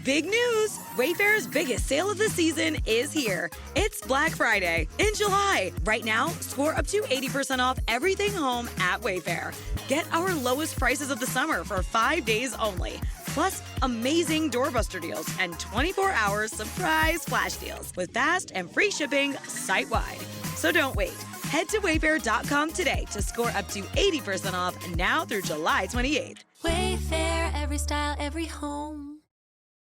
Big news! Wayfair's biggest sale of the season is here. It's Black Friday in July. Right now, score up to 80% off everything home at Wayfair. Get our lowest prices of the summer for 5 days only. Plus, amazing doorbuster deals and 24-hour surprise flash deals with fast and free shipping site-wide. So don't wait. Head to Wayfair.com today to score up to 80% off now through July 28th. Wayfair, every style, every home.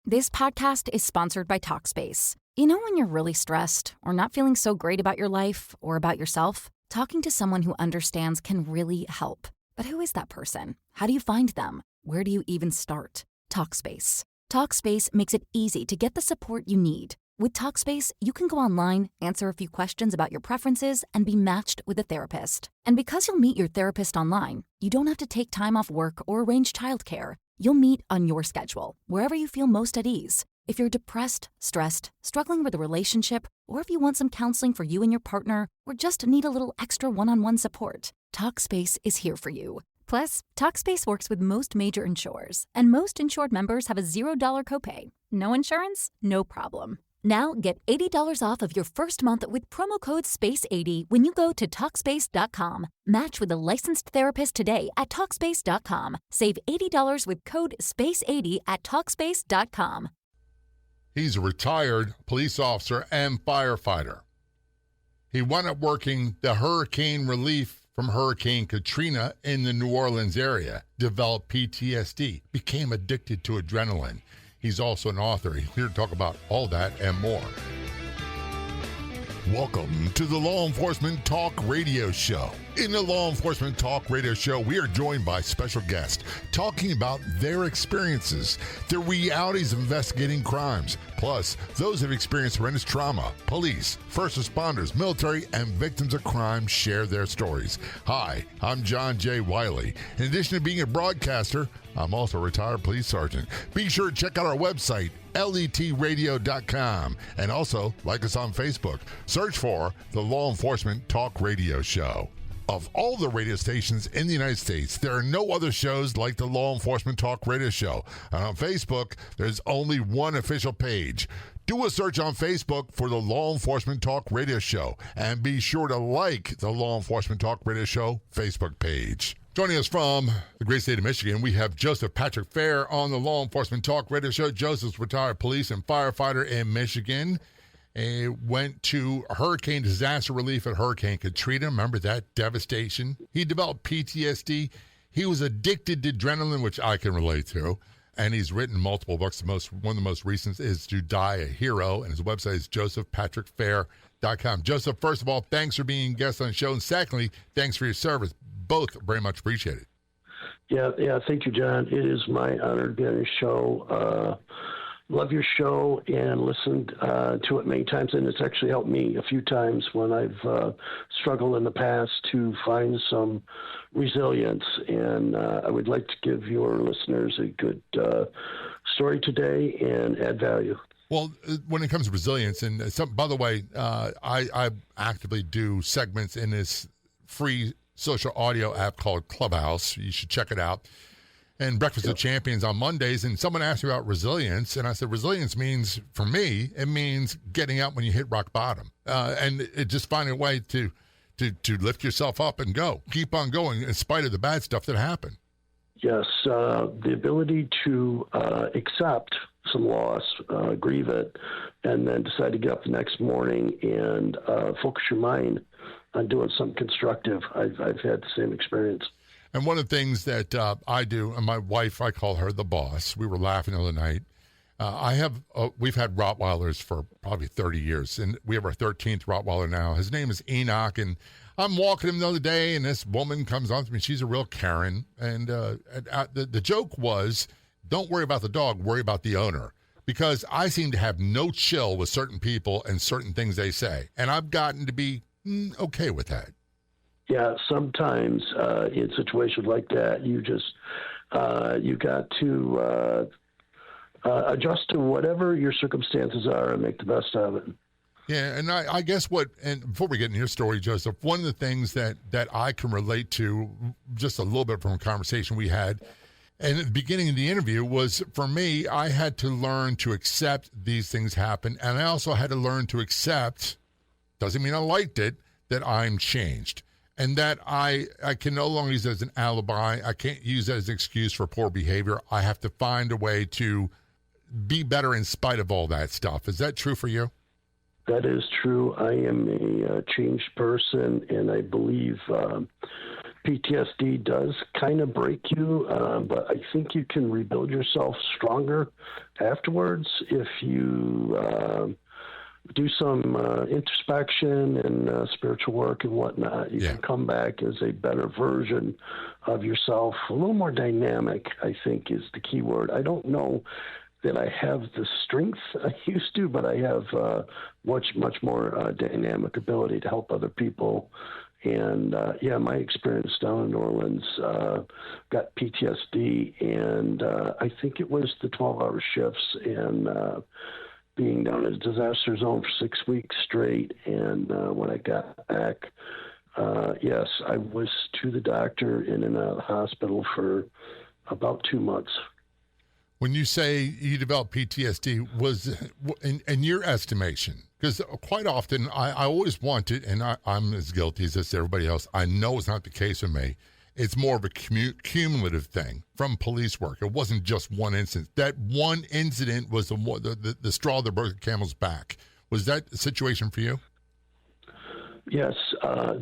This podcast is sponsored by Talkspace. You know when you're really stressed or not feeling so great about your life or about yourself? Talking to someone who understands can really help. But who is that person? How do you find them? Where do you even start? Talkspace. Talkspace makes it easy to get the support you need. With Talkspace, you can go online, answer a few questions about your preferences, and be matched with a therapist. And because you'll meet your therapist online, you don't have to take time off work or arrange childcare. You'll meet on your schedule, wherever you feel most at ease. If you're depressed, stressed, struggling with a relationship, or if you want some counseling for you and your partner, or just need a little extra one-on-one support, Talkspace is here for you. Plus, Talkspace works with most major insurers, and most insured members have a $0 copay. No insurance? No problem. Now get $80 off of your first month with promo code SPACE80 when you go to Talkspace.com. Match with a licensed therapist today at Talkspace.com. Save $80 with code SPACE80 at Talkspace.com. He's a retired police officer and firefighter. He wound up working the hurricane relief from Hurricane Katrina in the New Orleans area, developed PTSD, became addicted to adrenaline. He's also an author. He's here to talk about all that and more. Welcome to the Law Enforcement Talk Radio Show. In the Law Enforcement Talk Radio Show, we are joined by special guests talking about their experiences, the realities of investigating crimes, plus those who have experienced horrendous trauma. Police, first responders, military, and victims of crime share their stories. Hi, I'm John J. Wiley. In addition to being a broadcaster, I'm also a retired police sergeant. Be sure to check out our website, letradio.com, and also like us on Facebook. Search for the Law Enforcement Talk Radio Show. Of all the radio stations in the United States, there are no other shows like the Law Enforcement Talk Radio Show. And on Facebook, there's only one official page. Do a search on Facebook for the Law Enforcement Talk Radio Show, and be sure to like the Law Enforcement Talk Radio Show Facebook page. Joining us from the great state of Michigan, we have Joseph Patrick Fair on the Law Enforcement Talk Radio Show. Joseph's retired police and firefighter in Michigan. He went to hurricane disaster relief at Hurricane Katrina. Remember that devastation? He developed PTSD. He was addicted to adrenaline, which I can relate to. And he's written multiple books. One of the most recent is To Die a Hero, and his website is josephpatrickfair.com. Joseph, first of all, thanks for being a guest on the show. And secondly, thanks for your service. Both very much appreciated. Yeah, thank you, John. It is my honor to be on your show. Love your show and listened to it many times, and it's actually helped me a few times when I've struggled in the past to find some resilience. And I would like to give your listeners a good story today and add value. Well, when it comes to resilience, and by the way, I actively do segments in this free social audio app called Clubhouse. You should check it out. And Breakfast of Champions on Mondays, and someone asked me about resilience, and I said resilience means, for me, it means getting out when you hit rock bottom, and it just finding a way to lift yourself up and go, keep on going in spite of the bad stuff that happened. Yes, the ability to accept some loss, grieve it, and then decide to get up the next morning and focus your mind on doing something constructive. I've had the same experience. And one of the things that I do, and my wife, I call her the boss. We were laughing the other night. We've had Rottweilers for probably 30 years, and we have our 13th Rottweiler now. His name is Enoch, and I'm walking him the other day, and this woman comes on to me. She's a real Karen, and the joke was, don't worry about the dog, worry about the owner. Because I seem to have no chill with certain people and certain things they say, and I've gotten to be okay with that. Yeah, sometimes in situations like that, you just you got to adjust to whatever your circumstances are and make the best of it. Yeah, and I guess and before we get into your story, Joseph, one of the things that I can relate to just a little bit from a conversation we had, And at the beginning of the interview was, for me, I had to learn to accept these things happen. And I also had to learn to accept, doesn't mean I liked it, that I'm changed. And that I can no longer use it as an alibi. I can't use it as an excuse for poor behavior. I have to find a way to be better in spite of all that stuff. Is that true for you? That is true. I am a changed person, and I believe PTSD does kind of break you, but I think you can rebuild yourself stronger afterwards if you do some introspection and spiritual work and whatnot. You can come back as a better version of yourself, a little more dynamic, I think is the key word. I don't know that I have the strength I used to, but I have much more dynamic ability to help other people. And my experience down in New Orleans, got PTSD, and I think it was the 12-hour shifts and being down in a disaster zone for 6 weeks straight. And when I got back, yes, I was to the doctor in and out of the hospital for about 2 months. When you say you developed PTSD, was in your estimation, because quite often I always wanted, and I'm as guilty as everybody else, I know it's not the case with me, it's more of a cumulative thing from police work. It wasn't just one incident. That one incident was the straw that broke the camel's back. Was that the situation for you? Yes,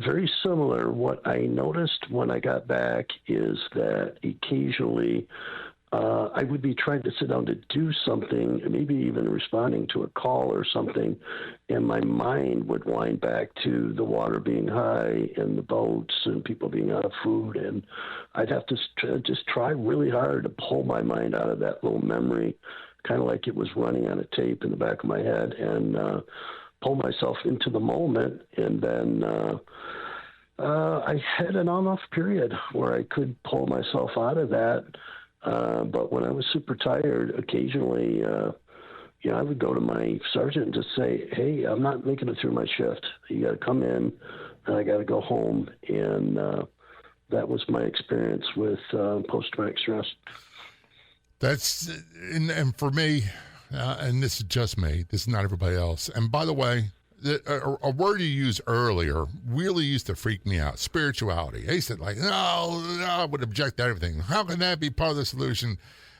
very similar. What I noticed when I got back is that occasionally I would be trying to sit down to do something, maybe even responding to a call or something, and my mind would wind back to the water being high and the boats and people being out of food, and I'd have to just try really hard to pull my mind out of that little memory, kind of like it was running on a tape in the back of my head, and pull myself into the moment. And then I had an on-off period where I could pull myself out of that. But when I was super tired, occasionally, I would go to my sergeant and just say, hey, I'm not making it through my shift. You got to come in, and I got to go home. And that was my experience with post-traumatic stress. That's, and for me, and this is just me, this is not everybody else. And by the way, a word you used earlier really used to freak me out. Spirituality. They said, like, no, I would object to everything. How can that be part of the solution?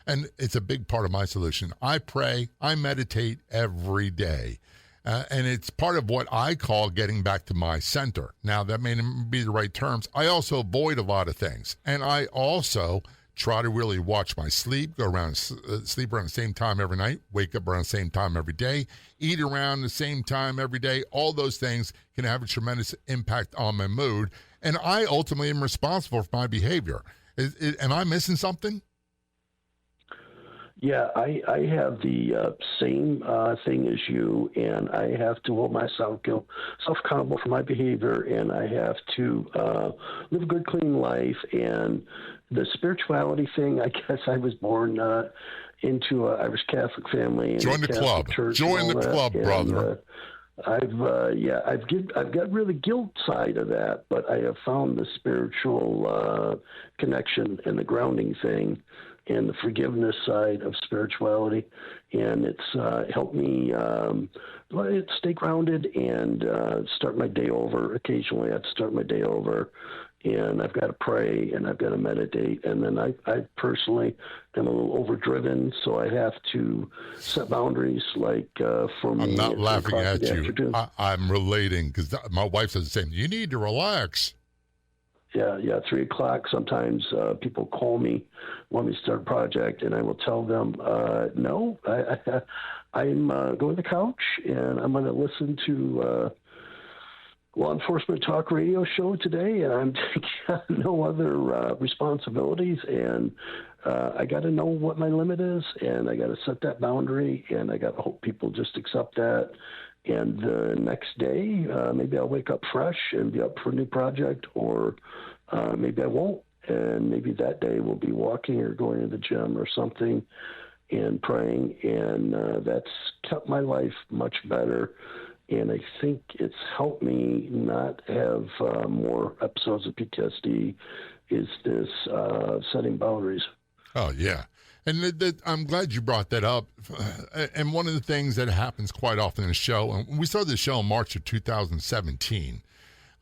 And it's a big part of my solution. I pray, I meditate every day. And it's part of what I call getting back to my center. Now, that may not be the right terms. I also avoid a lot of things. And I also try to really watch my sleep, go around, sleep around the same time every night, wake up around the same time every day, eat around the same time every day. All those things can have a tremendous impact on my mood. And I ultimately am responsible for my behavior. Am I missing something? Yeah, I have the same thing as you, and I have to hold myself accountable for my behavior, and I have to live a good, clean life. And the spirituality thing, I guess I was born into an Irish Catholic family. And Join the club. Join the club, brother. I've got really guilt side of that, but I have found the spiritual connection and the grounding thing and the forgiveness side of spirituality, and it's helped me stay grounded and start my day over. Occasionally I'd start my day over, and I've got to pray and I've got to meditate, and then I personally am a little overdriven, so I have to set boundaries. Like for me, I'm not laughing at you. I'm relating because my wife says the same. You need to relax. Yeah, 3 o'clock. Sometimes people call me, want me to start a project, and I will tell them, no, I'm going to the couch, and I'm going to listen to law enforcement talk radio show today, and I'm taking no other responsibilities, and I got to know what my limit is, and I got to set that boundary, and I got to hope people just accept that. And the next day, maybe I'll wake up fresh and be up for a new project, or maybe I won't. And maybe that day we'll be walking or going to the gym or something and praying. And that's kept my life much better. And I think it's helped me not have more episodes of PTSD, is this setting boundaries. Oh, yeah. And I'm glad you brought that up. And one of the things that happens quite often in the show, and we started the show in March of 2017,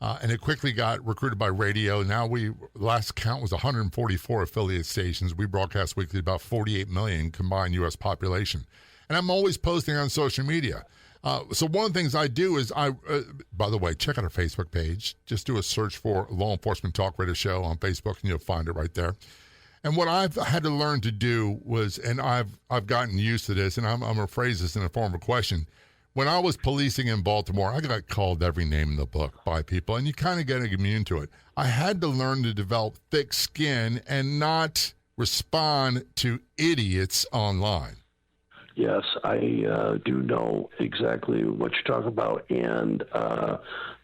and it quickly got recruited by radio. Now last count was 144 affiliate stations. We broadcast weekly about 48 million combined U.S. population. And I'm always posting on social media. So one of the things I do is by the way, check out our Facebook page. Just do a search for Law Enforcement Talk Radio Show on Facebook, and you'll find it right there. And what I've had to learn to do was, and I've gotten used to this, and I'm going to phrase this in the form of a question. When I was policing in Baltimore, I got called every name in the book by people, and you kind of get immune to it. I had to learn to develop thick skin and not respond to idiots online. Yes, I do know exactly what you're talking about, and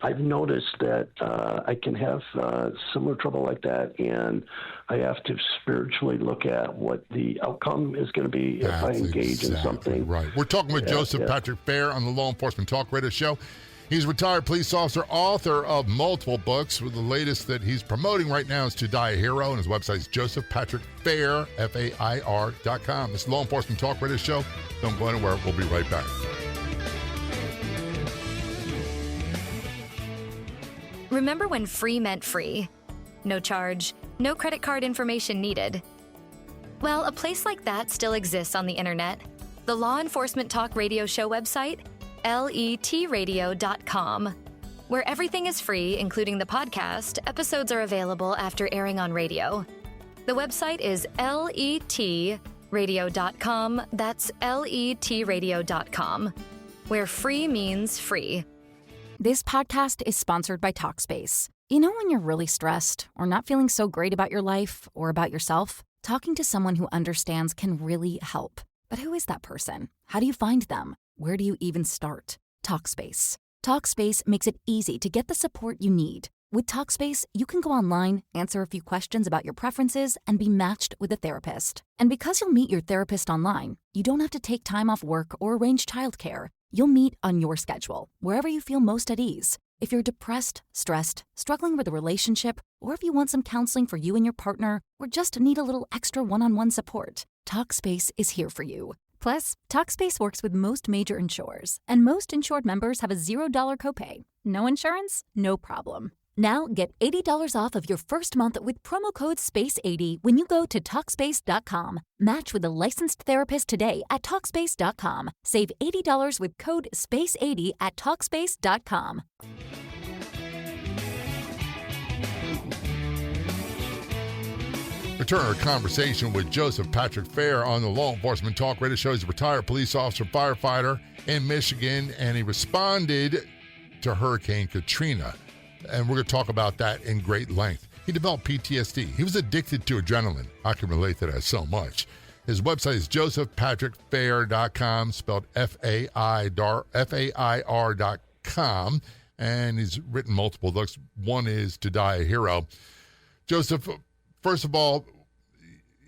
I've noticed that I can have similar trouble like that, and I have to spiritually look at what the outcome is going to be if I engage in something. Right. We're talking with Joseph Patrick Fair on the Law Enforcement Talk Radio Show. He's a retired police officer, author of multiple books. The latest that he's promoting right now is To Die a Hero, and his website is josephpatrickfair, Fair.com. This is Law Enforcement Talk Radio Show. Don't go anywhere. We'll be right back. Remember when free meant free? No charge, no credit card information needed. Well, a place like that still exists on the internet. The Law Enforcement Talk Radio Show website, letradio.com. Where everything is free, including the podcast, episodes are available after airing on radio. The website is letradio.com. That's letradio.com. Where free means free. This podcast is sponsored by Talkspace. You know when you're really stressed or not feeling so great about your life or about yourself? Talking to someone who understands can really help. But who is that person? How do you find them? Where do you even start? Talkspace. Talkspace makes it easy to get the support you need. With Talkspace, you can go online, answer a few questions about your preferences, and be matched with a therapist. And because you'll meet your therapist online, you don't have to take time off work or arrange childcare. You'll meet on your schedule, wherever you feel most at ease. If you're depressed, stressed, struggling with a relationship, or if you want some counseling for you and your partner, or just need a little extra one-on-one support, Talkspace is here for you. Plus, Talkspace works with most major insurers, and most insured members have a $0 copay. No insurance? No problem. Now get $80 off of your first month with promo code SPACE80 when you go to Talkspace.com. Match with a licensed therapist today at Talkspace.com. Save $80 with code SPACE80 at Talkspace.com. Return our conversation with Joseph Patrick Fair on the Law Enforcement Talk Radio Show. He's a retired police officer, firefighter in Michigan, and he responded to Hurricane Katrina. And we're going to talk about that in great length. He developed PTSD. He was addicted to adrenaline. I can relate to that so much. His website is josephpatrickfair.com, spelled Fair.com. And he's written multiple books. One is To Die a Hero. Joseph, first of all,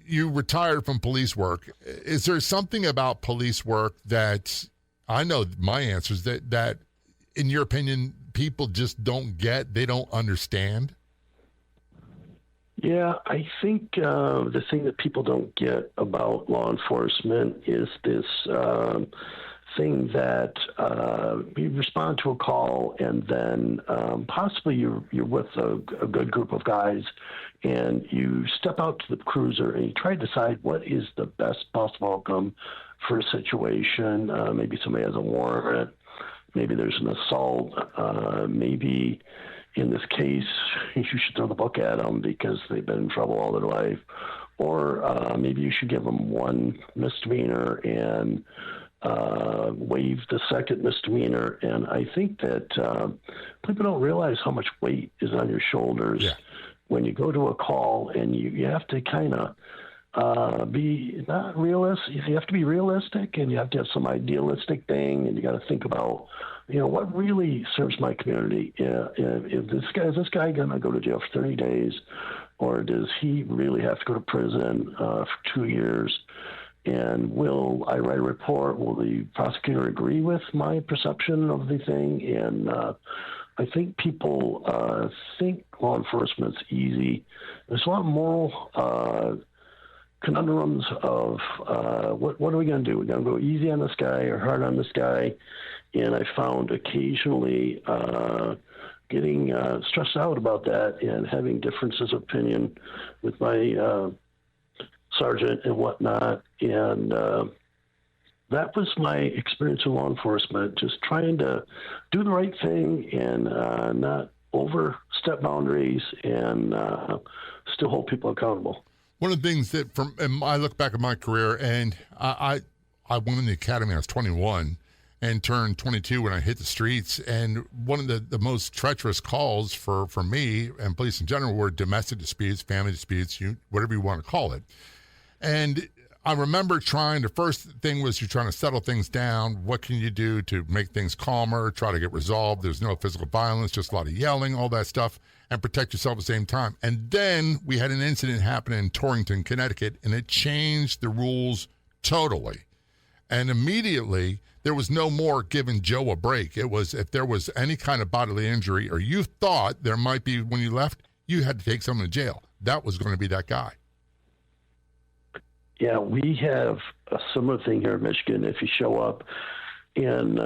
you retired from police work. Is there something about police work that, I know my answer is that in your opinion, people just don't get, they don't understand? Yeah, I think the thing that people don't get about law enforcement is this thing that you respond to a call, and then possibly you're with a good group of guys, and you step out to the cruiser and you try to decide what is the best possible outcome for a situation. Maybe somebody has a warrant. Maybe there's an assault. Maybe in this case, you should throw the book at them because they've been in trouble all their life. Or maybe you should give them one misdemeanor and waive the second misdemeanor. And I think that people don't realize how much weight is on your shoulders when you go to a call, and you have to kind of be not realistic. You have to be realistic, and you have to have some idealistic thing, and you got to think about, what really serves my community. Is this guy going to go to jail for 30 days, or does he really have to go to prison for 2 years? And will I write a report? Will the prosecutor agree with my perception of the thing? And I think people think law enforcement's easy. There's a lot of moral conundrums of what are we going to do? We're going to go easy on this guy or hard on this guy. And I found occasionally getting stressed out about that and having differences of opinion with my sergeant and whatnot. And that was my experience in law enforcement, just trying to do the right thing and not overstep boundaries and still hold people accountable. One of the things that I look back at my career, and I went in the academy when I was 21 and turned 22 when I hit the streets. And one of the most treacherous calls for me and police in general were domestic disputes, family disputes, whatever you want to call it. And I remember the first thing was you're trying to settle things down. What can you do to make things calmer, try to get resolved? There's no physical violence, just a lot of yelling, all that stuff, and protect yourself at the same time. And then we had an incident happen in Torrington, Connecticut, and it changed the rules totally. And immediately, there was no more giving Joe a break. It was if there was any kind of bodily injury or you thought there might be when you left, you had to take someone to jail. That was going to be that guy. Yeah, we have a similar thing here in Michigan. If you show up and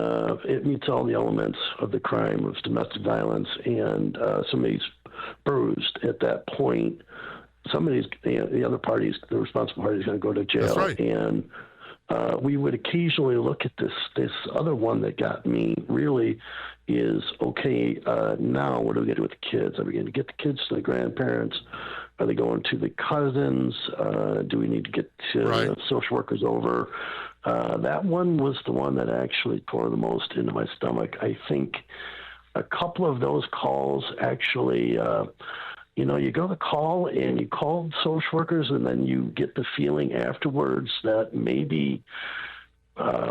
it meets all the elements of the crime of domestic violence and somebody's bruised at that point, the other party's, the responsible party is going to go to jail. That's right. And we would occasionally look at this other one that got me really is, okay, now what are we going to do with the kids? Are we going to get the kids to the grandparents? Are they going to the cousins? Do we need to get social workers over? That one was the one that actually tore the most into my stomach. I think a couple of those calls actually, you go to call and you call social workers and then you get the feeling afterwards that maybe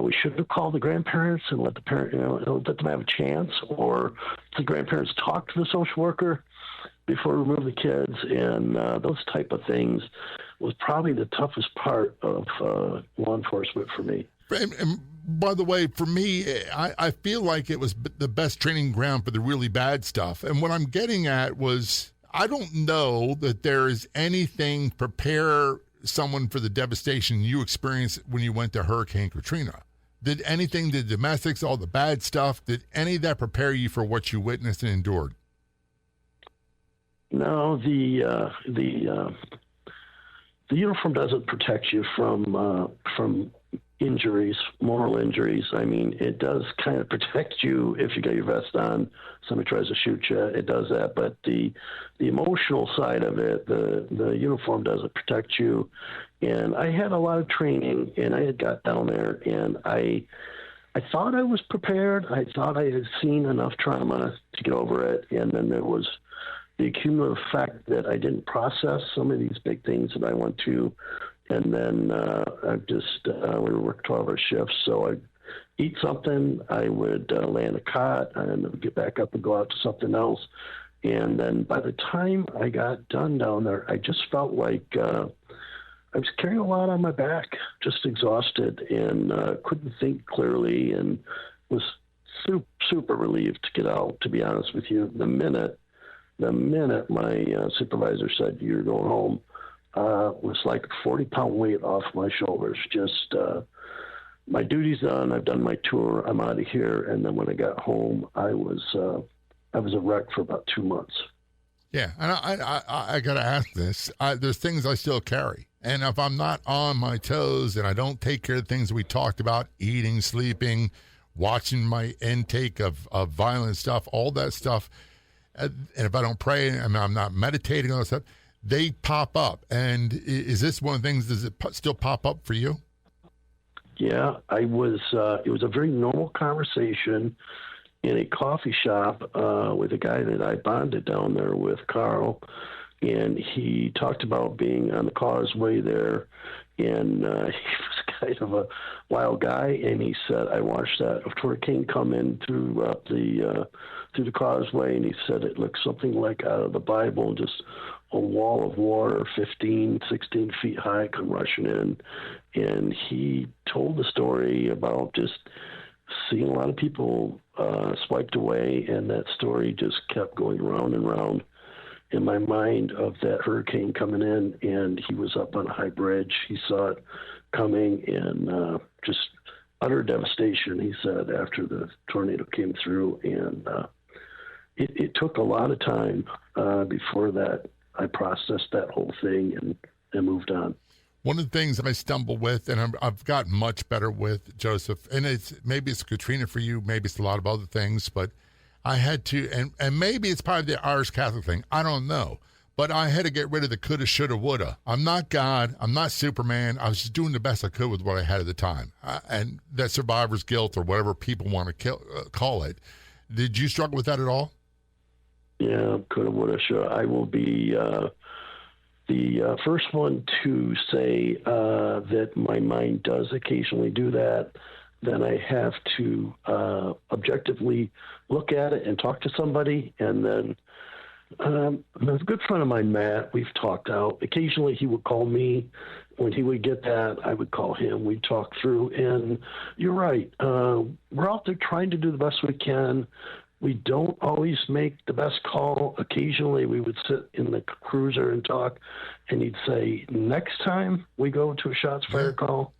we should have called the grandparents and let the parent, let them have a chance, or the grandparents talk to the social worker before we remove the kids, and those type of things was probably the toughest part of law enforcement for me. And by the way, for me, I feel like it was the best training ground for the really bad stuff. And what I'm getting at was, I don't know that there is anything prepare someone for the devastation you experienced when you went to Hurricane Katrina. Did anything, the domestics, all the bad stuff, did any of that prepare you for what you witnessed and endured? No, the uniform doesn't protect you from injuries, moral injuries. I mean, it does kind of protect you if you got your vest on, somebody tries to shoot you, it does that. But the emotional side of it, the uniform doesn't protect you. And I had a lot of training, and I had got down there, and I thought I was prepared. I thought I had seen enough trauma to get over it. And then there was the cumulative fact that I didn't process some of these big things that I went to. And then we would work 12-hour shifts. So I'd eat something, I would lay in a cot, and then get back up and go out to something else. And then by the time I got done down there, I just felt like I was carrying a lot on my back, just exhausted, and couldn't think clearly, and was super relieved to get out, to be honest with you. The minute my supervisor said, "You're going home," was like a 40-pound weight off my shoulders. Just my duty's done. I've done my tour. I'm out of here. And then when I got home, I was a wreck for about 2 months. Yeah, and I got to ask this. There's things I still carry. And if I'm not on my toes and I don't take care of the things we talked about, eating, sleeping, watching my intake of violent stuff, all that stuff, and if I don't pray and I'm not meditating, all that stuff, they pop up. And is this one of the things, does it still pop up for you? Yeah, it was a very normal conversation in a coffee shop with a guy that I bonded down there with, Carl, and he talked about being on the causeway there, and he was kind of a wild guy, and he said, I watched that hurricane come in through the causeway, and he said it looked something like out of the Bible, just a wall of water 15, 16 feet high come rushing in. And he told the story about just seeing a lot of people swiped away, and that story just kept going round and round. in my mind of that hurricane coming in, and he was up on a high bridge. He saw it coming, and just utter devastation, he said, after the tornado came through. And it took a lot of time before that I processed that whole thing and moved on. One of the things I stumble with, and I've gotten much better with, Joseph, and maybe it's Katrina for you, maybe it's a lot of other things, but I had to, and maybe it's part of the Irish Catholic thing, I don't know, but I had to get rid of the coulda, shoulda, woulda. I'm not God, I'm not Superman, I was just doing the best I could with what I had at the time, and that survivor's guilt or whatever people want to call it. Did you struggle with that at all? Yeah, coulda, woulda, shoulda. I will be the first one to say that my mind does occasionally do that. Then I have to objectively look at it and talk to somebody. And then a good friend of mine, Matt, we've talked out. Occasionally he would call me. When he would get that, I would call him. We'd talk through. And you're right. We're out there trying to do the best we can. We don't always make the best call. Occasionally we would sit in the cruiser and talk, and he'd say, next time we go to a shots fired call,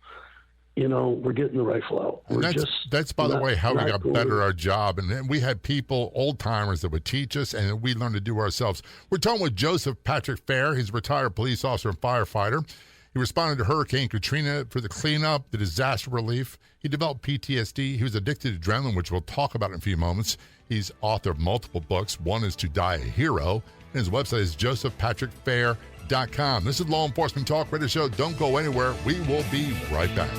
we're getting the rifle out. That's by the way, how we got better at our job. And then we had people, old timers, that would teach us, and we learned to do ourselves. We're talking with Joseph Patrick Fair. He's a retired police officer and firefighter. He responded to Hurricane Katrina for the cleanup, the disaster relief. He developed PTSD. He was addicted to adrenaline, which we'll talk about in a few moments. He's author of multiple books. One is To Die a Hero, and his website is josephpatrickfair.com. This is Law Enforcement Talk Radio Show. Don't go anywhere. We will be right back.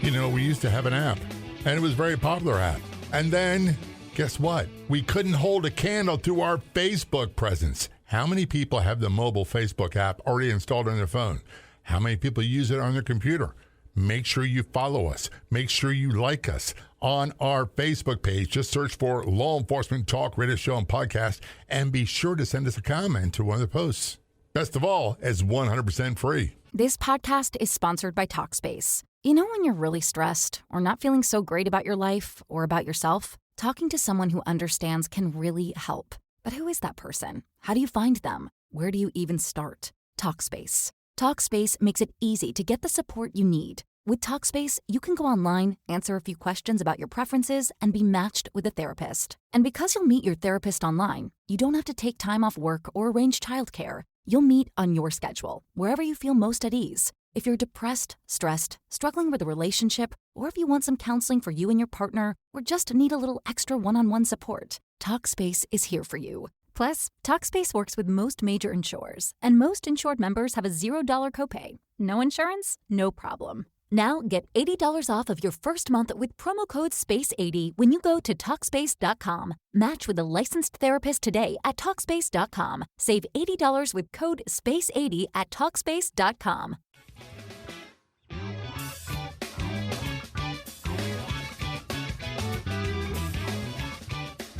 We used to have an app, and it was a very popular app. And then, guess what? We couldn't hold a candle to our Facebook presence. How many people have the mobile Facebook app already installed on their phone? How many people use it on their computer? Make sure you follow us. Make sure you like us on our Facebook page. Just search for Law Enforcement Talk Radio Show and Podcast, and be sure to send us a comment to one of the posts. Best of all, it's 100% free. This podcast is sponsored by Talkspace. When you're really stressed or not feeling so great about your life or about yourself, talking to someone who understands can really help. But who is that person? How do you find them? Where do you even start? Talkspace. Talkspace makes it easy to get the support you need. With Talkspace, you can go online, answer a few questions about your preferences, and be matched with a therapist. And because you'll meet your therapist online, you don't have to take time off work or arrange childcare. You'll meet on your schedule, wherever you feel most at ease. If you're depressed, stressed, struggling with a relationship, or if you want some counseling for you and your partner, or just need a little extra one-on-one support, Talkspace is here for you. Plus, Talkspace works with most major insurers, and most insured members have a $0 copay. No insurance? No problem. Now get $80 off of your first month with promo code SPACE80 when you go to Talkspace.com. Match with a licensed therapist today at Talkspace.com. Save $80 with code SPACE80 at Talkspace.com.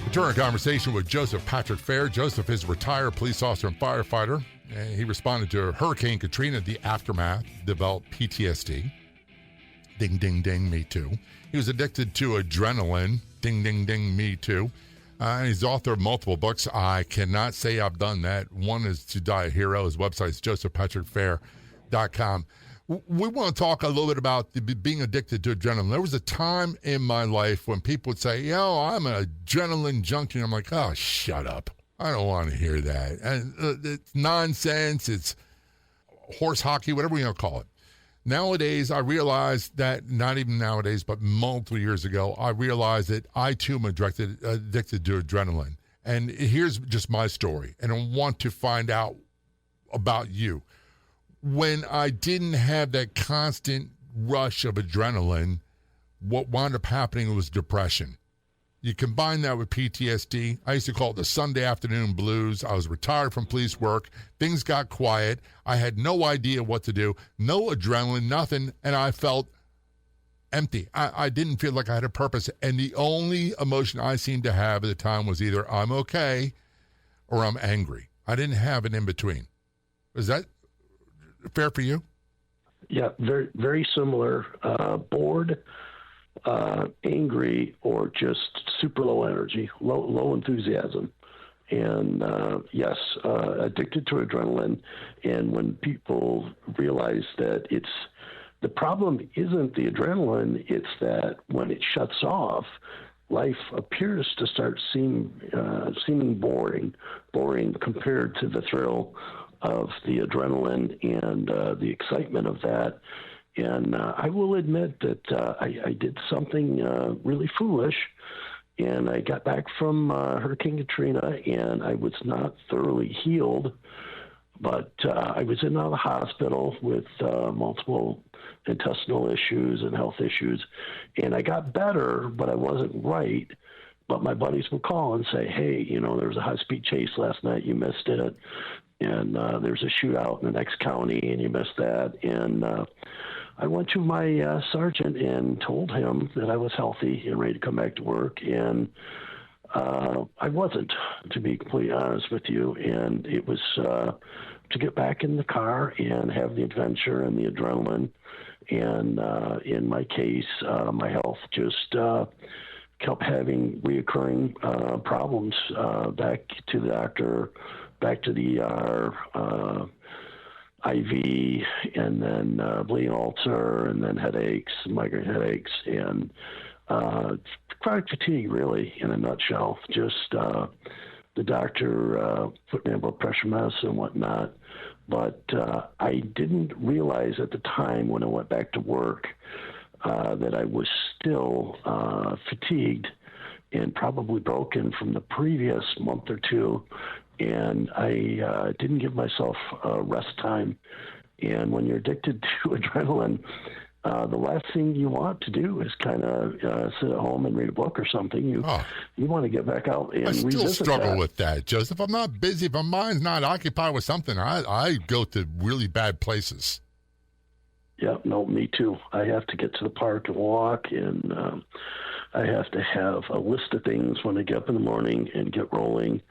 Return a conversation with Joseph Patrick Fair. Joseph is a retired police officer and firefighter. He responded to Hurricane Katrina, the aftermath, developed PTSD. Ding, ding, ding, me too. He was addicted to adrenaline. Ding, ding, ding, me too. And he's author of multiple books. I cannot say I've done that. One is To Die a Hero. His website is josephpatrickfair.com. We want to talk a little bit about being addicted to adrenaline. There was a time in my life when people would say, I'm an adrenaline junkie. I'm like, oh, shut up. I don't want to hear that. And it's nonsense. It's horse hockey, whatever you want to call it. Nowadays, I realized that, not even nowadays, but multiple years ago, I realized that I, too, am addicted to adrenaline. And here's just my story, and I want to find out about you. When I didn't have that constant rush of adrenaline, what wound up happening was depression. You combine that with PTSD. I used to call it the Sunday afternoon blues. I was retired from police work. Things got quiet. I had no idea what to do. No adrenaline, nothing. And I felt empty. I didn't feel like I had a purpose. And the only emotion I seemed to have at the time was either I'm okay or I'm angry. I didn't have an in-between. Is that fair for you? Yeah, very, very similar. Bored, angry, or just super low energy, low enthusiasm. And yes, addicted to adrenaline. And when people realize that the problem isn't the adrenaline, it's that when it shuts off, life appears to start seeming boring compared to the thrill of the adrenaline and the excitement of that. And I will admit that I did something really foolish. And I got back from Hurricane Katrina, and I was not thoroughly healed, but I was in and out of the hospital with multiple intestinal issues and health issues, and I got better, but I wasn't right. But my buddies would call and say, hey, there was a high-speed chase last night, you missed it, and there's a shootout in the next county, and you missed that, and I went to my sergeant and told him that I was healthy and ready to come back to work, and I wasn't, to be completely honest with you. And it was to get back in the car and have the adventure and the adrenaline. And in my case, my health just kept having reoccurring problems. Back to the doctor, back to the ER. IV, and then bleeding ulcer, and then headaches, migraine headaches, and chronic fatigue, really, in a nutshell. Just the doctor put me on blood pressure medicine and whatnot. But I didn't realize at the time when I went back to work that I was still fatigued and probably broken from the previous month or two. And I didn't give myself rest time. And when you're addicted to adrenaline, the last thing you want to do is kind of sit at home and read a book or something. You want to get back out and revisit that. I still struggle with that, Joseph. I'm not busy. If my mind's not occupied with something, I go to really bad places. Yeah, no, me too. I have to get to the park and walk, and I have to have a list of things when I get up in the morning and get rolling.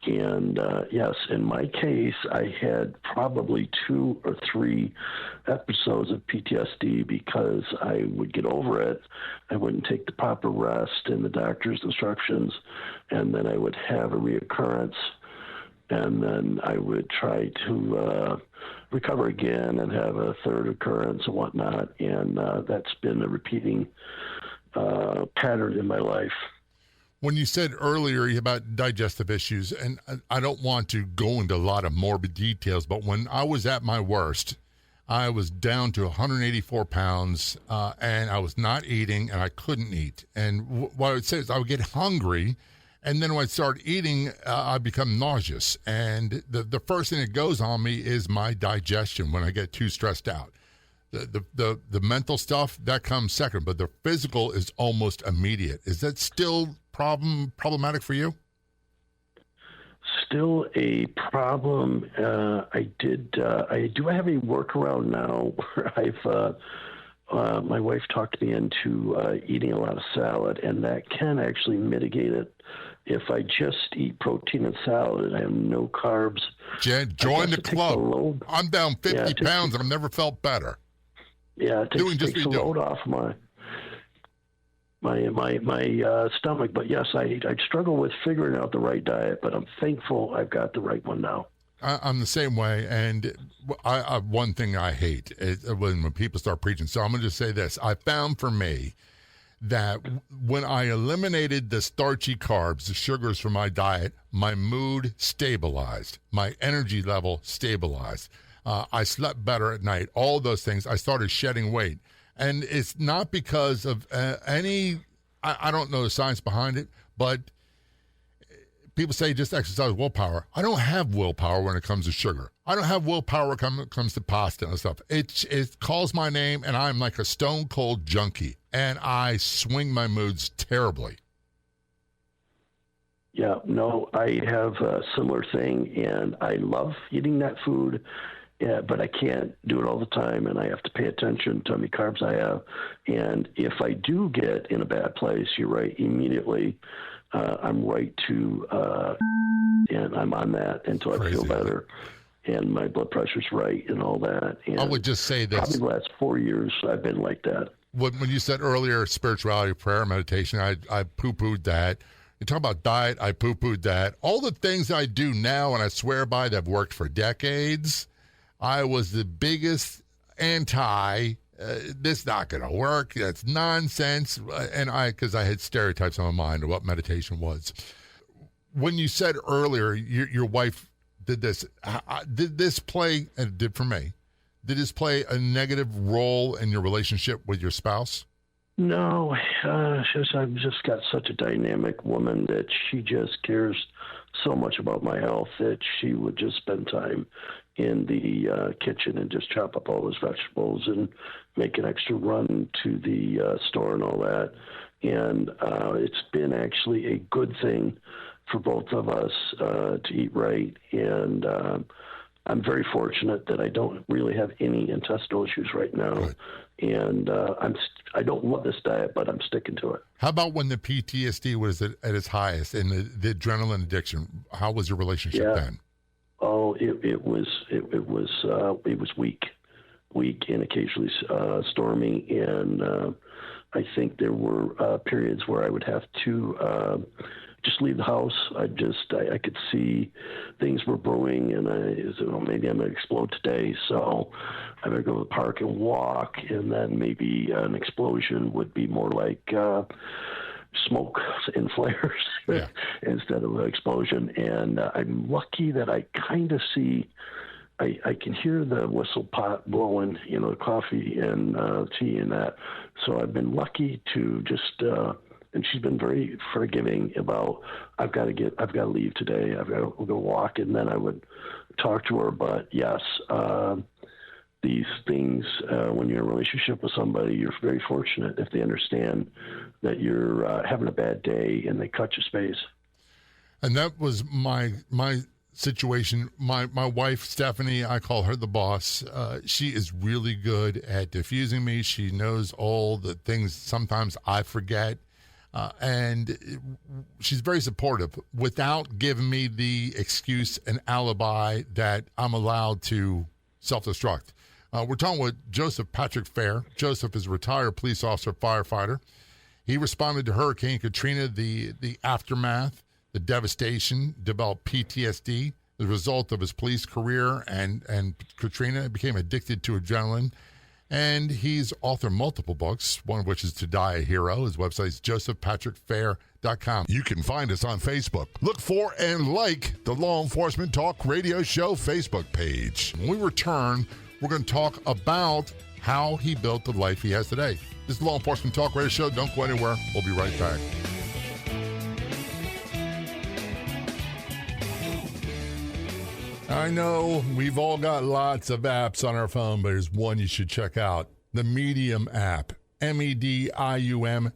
And yes, in my case, I had probably 2 or 3 episodes of PTSD because I would get over it. I wouldn't take the proper rest and the doctor's instructions, and then I would have a reoccurrence. And then I would try to recover again and have a third occurrence and whatnot. And that's been a repeating pattern in my life. When you said earlier about digestive issues, and I don't want to go into a lot of morbid details, but when I was at my worst, I was down to 184 pounds, and I was not eating, and I couldn't eat. And what I would say is I would get hungry, and then when I start eating, I become nauseous. And the first thing that goes on me is my digestion when I get too stressed out. The mental stuff, that comes second, but the physical is almost immediate. Is that still problematic for you? Still a problem. I do have a workaround now where my wife talked me into eating a lot of salad, and that can actually mitigate it. If I just eat protein and salad and I have no carbs. Jen, join the club. I'm down 50 pounds and I've never felt better. Yeah, it takes a load off my stomach. But yes, I struggle with figuring out the right diet, but I'm thankful I've got the right one now. I'm the same way, and one thing I hate is when people start preaching. So I'm going to just say this. I found for me that when I eliminated the starchy carbs, the sugars from my diet, my mood stabilized, my energy level stabilized. I slept better at night, all those things. I started shedding weight. And it's not because of I don't know the science behind it, but people say just exercise willpower. I don't have willpower when it comes to sugar. I don't have willpower when it comes to pasta and stuff. It calls my name, and I'm like a stone cold junkie, and I swing my moods terribly. Yeah, no, I have a similar thing, and I love eating that food. Yeah, but I can't do it all the time, and I have to pay attention to how many carbs I have. And if I do get in a bad place, you're right, immediately I'm right to, and I'm on that until I feel better, and my blood pressure's right and all that. And I would just say this. Probably the last 4 years I've been like that. when you said earlier spirituality, prayer, meditation, I poo-pooed that. You talk about diet, I poo-pooed that. All the things I do now and I swear by that have worked for decades, I was the biggest anti, this not going to work, that's nonsense, and because I had stereotypes in my mind of what meditation was. When you said earlier your wife did this, did this play, and it did for me, did this play a negative role in your relationship with your spouse? No, I've just got such a dynamic woman that she just cares so much about my health that she would just spend time in the kitchen and just chop up all those vegetables and make an extra run to the store and all that. And it's been actually a good thing for both of us to eat right. And I'm very fortunate that I don't really have any intestinal issues right now. Good. And I don't love this diet, but I'm sticking to it. How about when the PTSD was at its highest and the adrenaline addiction? How was your relationship then? Oh, it was weak and occasionally stormy, and I think there were periods where I would have to just leave the house. I could see things were brewing, and I said, well, maybe I'm going to explode today, so I'm going to go to the park and walk, and then maybe an explosion would be more like smoke and flares instead of an explosion. And I'm lucky that I kind of see, I can hear the whistle pot blowing, the coffee and tea and that. So I've been lucky to just, and she's been very forgiving about, I've got to leave today. I've got to go walk. And then I would talk to her. But yes, these things, when you're in a relationship with somebody, you're very fortunate if they understand that you're having a bad day and they cut you space. And that was my situation. My wife, Stephanie, I call her the boss. She is really good at diffusing me. She knows all the things sometimes I forget. And she's very supportive without giving me the excuse and alibi that I'm allowed to self-destruct. We're talking with Joseph Patrick Fair. Joseph is a retired police officer, firefighter. He responded to Hurricane Katrina, the aftermath, the devastation, developed PTSD, the result of his police career, and Katrina became addicted to adrenaline. And he's authored multiple books, one of which is To Die a Hero. His website is josephpatrickfair.com. You can find us on Facebook. Look for and like the Law Enforcement Talk Radio Show Facebook page. When we return, we're going to talk about how he built the life he has today. This is the Law Enforcement Talk Radio Show. Don't go anywhere. We'll be right back. I know we've all got lots of apps on our phone, but there's one you should check out, the Medium app, medium.com.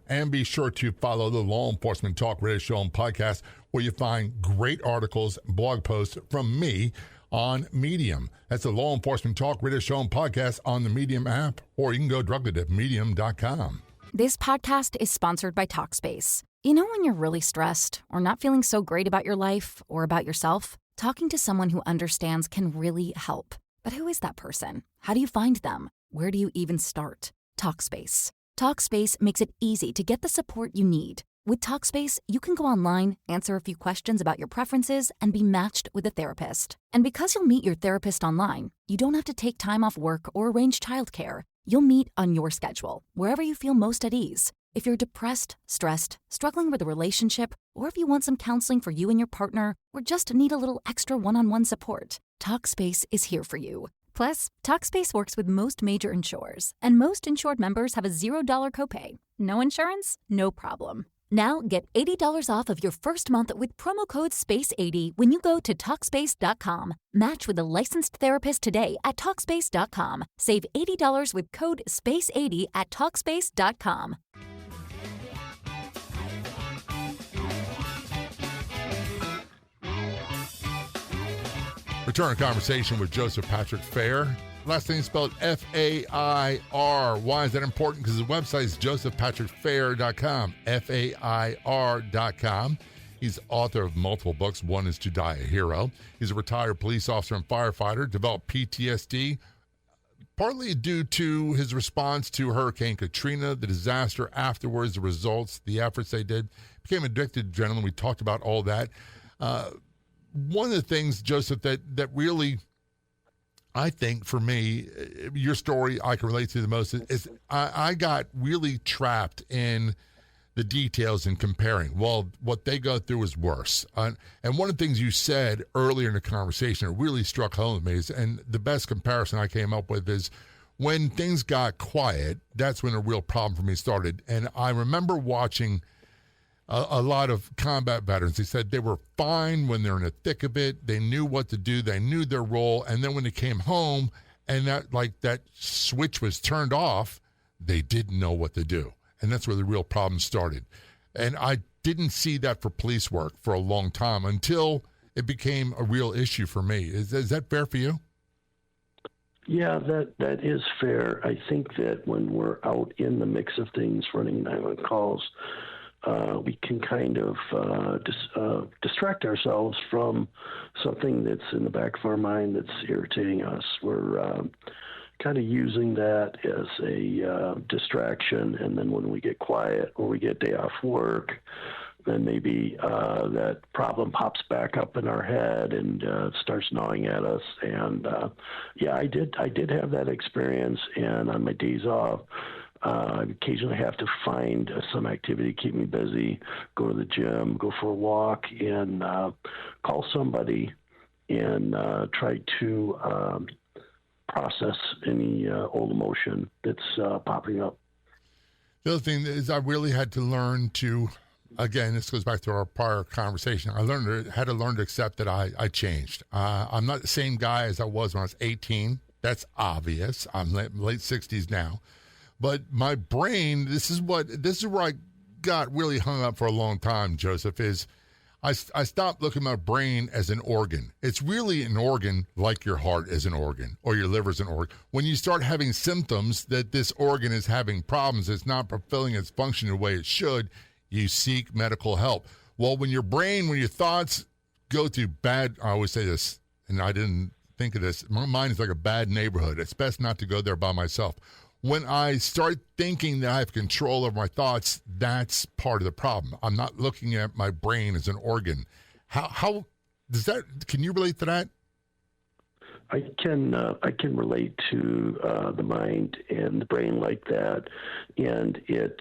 And be sure to follow the Law Enforcement Talk Radio Show and podcast, where you find great articles, blog posts from me on Medium. That's the Law Enforcement Talk Radio Show and podcast on the Medium app, or you can go directly to medium.com. This podcast is sponsored by Talkspace. You know when you're really stressed or not feeling so great about your life or about yourself? Talking to someone who understands can really help. But who is that person? How do you find them? Where do you even start? Talkspace. Talkspace makes it easy to get the support you need. With Talkspace, you can go online, answer a few questions about your preferences, and be matched with a therapist. And because you'll meet your therapist online, you don't have to take time off work or arrange childcare. You'll meet on your schedule, wherever you feel most at ease. If you're depressed, stressed, struggling with a relationship, or if you want some counseling for you and your partner, or just need a little extra one-on-one support, Talkspace is here for you. Plus, Talkspace works with most major insurers, and most insured members have a $0 copay. No insurance? No problem. Now get $80 off of your first month with promo code SPACE80 when you go to Talkspace.com. Match with a licensed therapist today at Talkspace.com. Save $80 with code SPACE80 at Talkspace.com. Return to conversation with Joseph Patrick Fair. Last name spelled F-A-I-R. Why is that important? Because his website is josephpatrickfair.com, F-A-I-R.com. He's author of multiple books. One is To Die a Hero. He's a retired police officer and firefighter, developed PTSD, partly due to his response to Hurricane Katrina, the disaster afterwards, the results, the efforts they did. Became addicted, gentlemen. We talked about all that. One of the things, Joseph, that really, I think for me, your story I can relate to the most is I got really trapped in the details and comparing. Well, what they go through is worse. And one of the things you said earlier in the conversation that really struck home with me is, and the best comparison I came up with is, when things got quiet, that's when a real problem for me started. And I remember watching a lot of combat veterans. They said they were fine when they're in the thick of it. They knew what to do. They knew their role. And then when they came home and that switch was turned off, they didn't know what to do. And that's where the real problem started. And I didn't see that for police work for a long time until it became a real issue for me. Is that fair for you? Yeah, that is fair. I think that when we're out in the mix of things, running 911 calls, we can kind of distract ourselves from something that's in the back of our mind that's irritating us. We're kind of using that as a distraction, and then when we get quiet or we get a day off work, then maybe that problem pops back up in our head and starts gnawing at us. And yeah, I did have that experience, and on my days off, I occasionally have to find some activity to keep me busy, go to the gym, go for a walk, and call somebody and try to process any old emotion that's popping up. The other thing is I really had to learn to, again, this goes back to our prior conversation, had to learn to accept that I changed. I'm not the same guy as I was when I was 18. That's obvious. I'm late 60s now. But my brain, this is where I got really hung up for a long time, Joseph, is I stopped looking at my brain as an organ. It's really an organ like your heart is an organ or your liver is an organ. When you start having symptoms that this organ is having problems, it's not fulfilling its function the way it should, you seek medical help. Well, when your thoughts go to bad, I always say this, and I didn't think of this, my mind is like a bad neighborhood. It's best not to go there by myself. When I start thinking that I have control over my thoughts, that's part of the problem. I'm not looking at my brain as an organ. How does that? Can you relate to that? I can relate to the mind and the brain like that, and it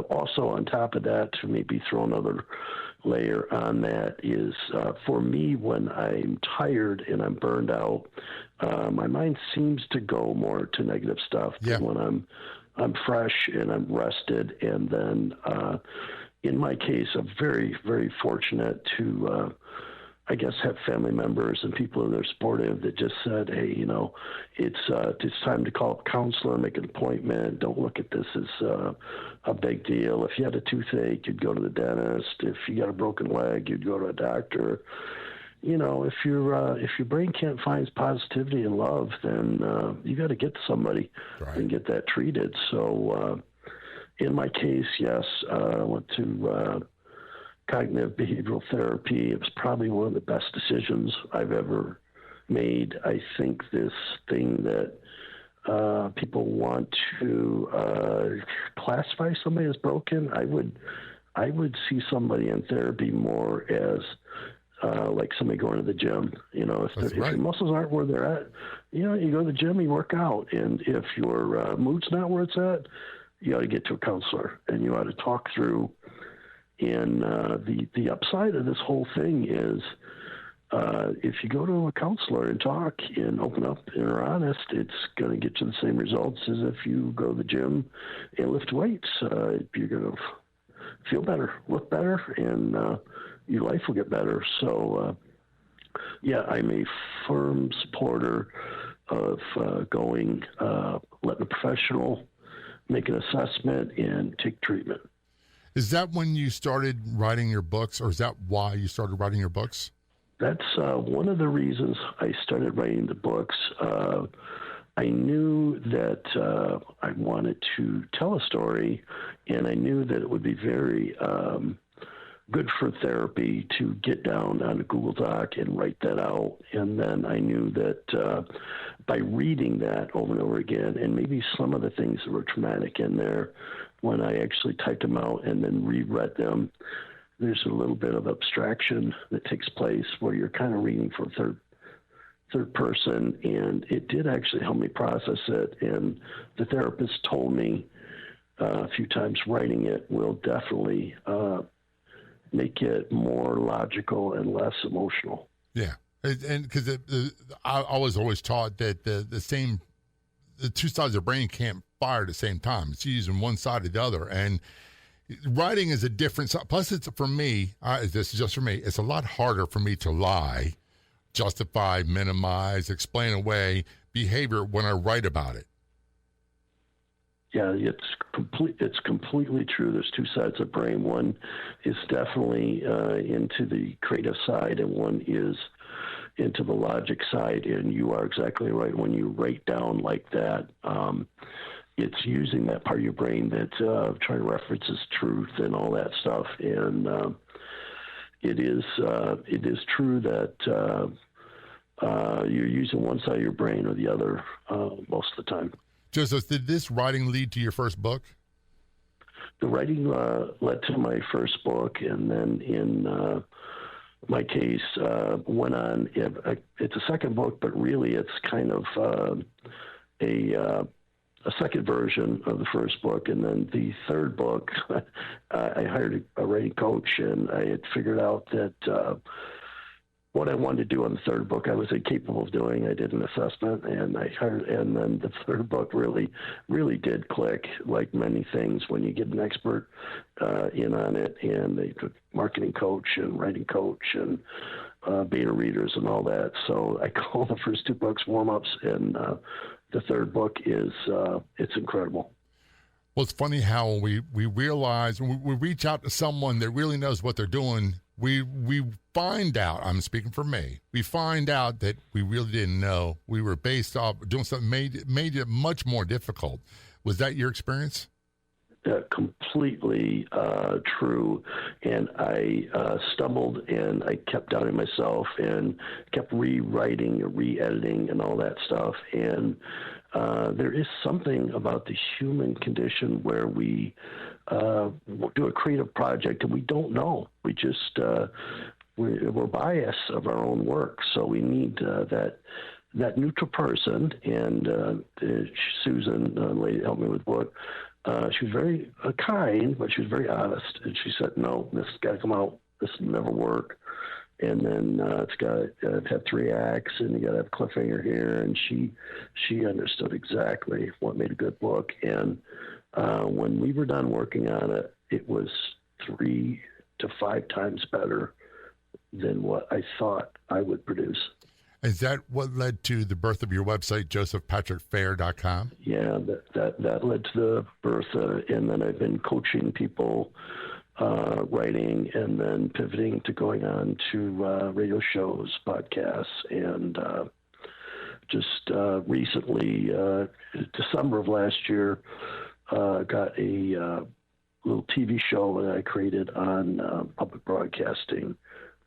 also on top of that, to maybe throw another layer on that is for me, when I'm tired and I'm burned out, my mind seems to go more to negative stuff than when I'm fresh and I'm rested. And then in my case, I'm very, very fortunate to I guess have family members and people that are supportive that just said, hey, it's time to call up a counselor, make an appointment. Don't look at this as a big deal. If you had a toothache, you'd go to the dentist. If you got a broken leg, you'd go to a doctor. If your brain can't find positivity and love, then you got to get to somebody and get that treated. So in my case, yes, I went to cognitive behavioral therapy. It was probably one of the best decisions I've ever made. I think this thing that people want to classify somebody as broken, I would see somebody in therapy more as like somebody going to the gym. If your muscles aren't where they're at, you go to the gym, you work out, and if your mood's not where it's at, you ought to get to a counselor and you ought to talk through. And the upside of this whole thing is if you go to a counselor and talk and open up and are honest, it's going to get you the same results as if you go to the gym and lift weights. You're going to feel better, look better, and your life will get better. So, I'm a firm supporter of going, letting a professional make an assessment and take treatment. Is that when you started writing your books, or is that why you started writing your books? That's one of the reasons I started writing the books. I knew that I wanted to tell a story, and I knew that it would be very good for therapy to get down on a Google Doc and write that out. And then I knew that by reading that over and over again, and maybe some of the things that were traumatic in there, when I actually typed them out and then reread them, there's a little bit of abstraction that takes place where you're kind of reading from third person, and it did actually help me process it. And the therapist told me a few times writing it will definitely make it more logical and less emotional. Yeah, and because I was always taught that the two sides of the brain can't fire at the same time. It's using one side or the other, and writing is a different. Plus, it's for me. This is just for me. It's a lot harder for me to lie, justify, minimize, explain away behavior when I write about it. Yeah, it's completely true. There's two sides of the brain. One is definitely into the creative side, and one is into the logic side. And you are exactly right. When you write down like that, it's using that part of your brain that trying to references truth and all that stuff. And it is true that you're using one side of your brain or the other most of the time. Joseph, did this writing lead to your first book? The writing led to my first book, and then in my case went on. It's a second book, but really it's kind of a second version of the first book. And then the third book, I hired a writing coach, and I had figured out that what I wanted to do on the third book, I was incapable of doing. I did an assessment, and and then the third book really did click. Like many things, when you get an expert in on it, and they took marketing coach and writing coach and beta readers and all that. So I call the first two books warm-ups, and the third book is it's incredible. Well, it's funny how we realize when we reach out to someone that really knows what they're doing, we find out, I'm speaking for me, we find out that we really didn't know. We were based off doing something made it much more difficult. Was that your experience? Completely true. And I stumbled, and I kept doubting myself and kept rewriting, re-editing, and all that stuff. And there is something about the human condition where we do a creative project and we don't know. We just we're biased of our own work, so we need that neutral person. And Susan, lady, helped me with the book. She was very kind, but she was very honest. And she said, "No, this has got to come out. This will never work. And then it's got to have 3 acts, and you got to have a cliffhanger here." And she understood exactly what made a good book. And when we were done working on it, it was 3 to 5 times better than what I thought I would produce. Is that what led to the birth of your website, josephpatrickfair.com? Yeah, that led to the birth, and then I've been coaching people, writing, and then pivoting to going on to radio shows, podcasts, and just recently, December of last year, got a little TV show that I created on public broadcasting,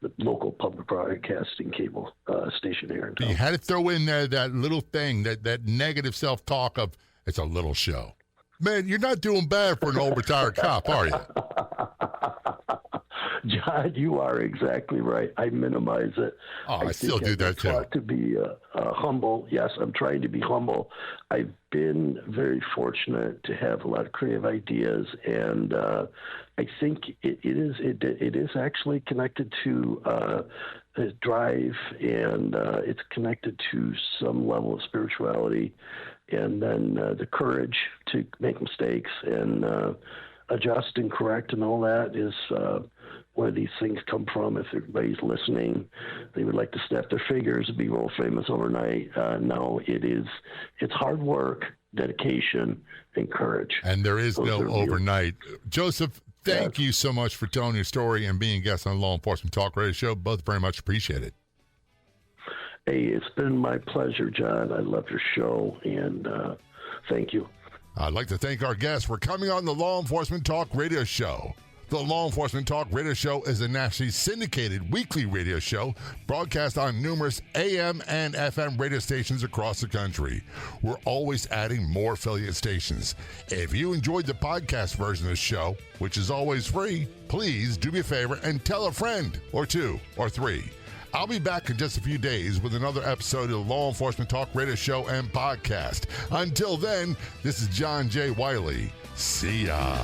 the local public broadcasting cable station here in town. You had to throw in there that little thing, that negative self-talk of, it's a little show. Man, you're not doing bad for an old retired cop, are you? John, you are exactly right. I minimize it. Oh, I still do that too. To be humble. Yes, I'm trying to be humble. I've been very fortunate to have a lot of creative ideas, and I think it is actually connected to drive, and it's connected to some level of spirituality, and then the courage to make mistakes and adjust and correct and all that is where these things come from. If everybody's listening, they would like to snap their fingers and be world famous overnight. No, it's hard work, dedication, and courage. And there is no overnight. Joseph, thank you so much for telling your story and being a guest on the Law Enforcement Talk Radio Show. Both very much appreciate it. Hey, it's been my pleasure, John. I love your show, and thank you. I'd like to thank our guests for coming on the Law Enforcement Talk Radio Show. The Law Enforcement Talk Radio Show is a nationally syndicated weekly radio show broadcast on numerous AM and FM radio stations across the country. We're always adding more affiliate stations. If you enjoyed the podcast version of the show, which is always free, please do me a favor and tell a friend or two or three. I'll be back in just a few days with another episode of the Law Enforcement Talk Radio Show and Podcast. Until then, this is John J. Wiley. See ya.